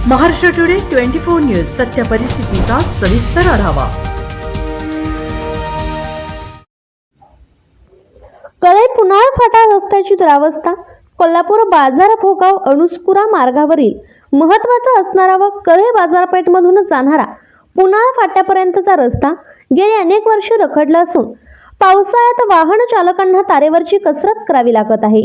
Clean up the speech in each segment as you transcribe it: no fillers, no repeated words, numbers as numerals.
Maharashtra today 24 news सत्य परिस्थितीचा सविस्तर आढावा। कळे पुनाळ फाटा रस्त्याची दुरावस्था। कोल्हापूर बाजार भोगाव अणुस्कुरा मार्गावरील महत्त्वाचा असणारा व कळे बाजारपेठमधून जाणारा पुनाळ फाट्यापर्यंतचा रस्ता गेली अनेक वर्षे रखडला असून पावसाळ्यात वाहन चालकांना तारेवरची कसरत करावी लागत आहे।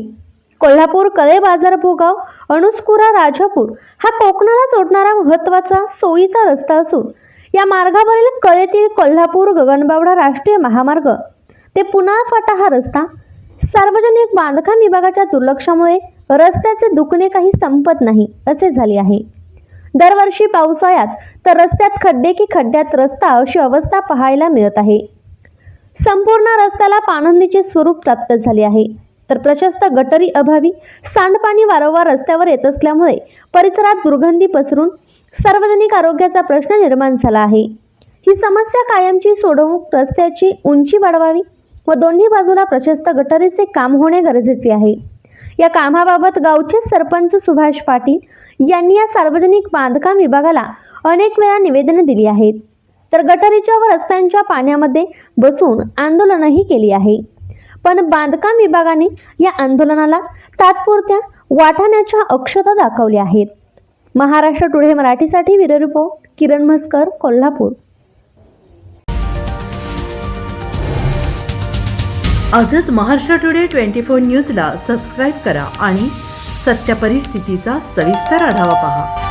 कोल्हापूर कळे बाजार भोगाव अणुस्कुरा राजापूर हा कोकणाला जोडणारा महत्त्वाचा सोयीचा रस्ता असून या मार्गावरील कळेतील कोल्हापूर गगनबावडा राष्ट्रीय महामार्ग ते पुनाळ फाटा हा रस्ता सार्वजनिक बांधकाम विभागाच्या दुर्लक्षामुळे रस्त्याचे दुखणे काही संपत नाही असे झाले आहे। दरवर्षी पावसाळ्यात तर रस्त्यात खड्डे की खड्ड्यात रस्ता अशी अवस्था पाहायला मिळत आहे। संपूर्ण रस्त्याला पाणंदीचे स्वरूप प्राप्त झाले आहे, तर प्रशस्त गटारी अभावी सांडपाणी वारंवार रस्त्यावर येत असल्यामुळे परिसरात दुर्गंधी पसरून सार्वजनिक आरोग्याचा प्रश्न निर्माण झाला आहे। ही समस्या कायमची सोडवून रस्त्याची उंची वाढवावी व दोन्ही बाजूला प्रशस्त गटारीचे काम होणे गरजेचे आहे। या कामाबाबत गावचे सरपंच सुभाष पाटील यांनी या सार्वजनिक बांधकाम विभागाला अनेक वेळा निवेदने दिली आहेत, तर गटारीच्या व रस्त्यांच्या पाण्यामध्ये बसून आंदोलनही केली आहे, पण बांधकाम विभागाने या आंदोलनाला तात्पुरत्या वाटाण्याच्या अक्षता दाखवल्या आहेत। महाराष्ट्र टुडे मराठीसाठी ब्युरो रिपोर्ट किरण म्हसकर, कोल्हापूर। आजच महाराष्ट्र टुडे 24 न्यूजला सबस्क्राईब करा आणि सत्य परिस्थितीचा सविस्तर आढावा पहा।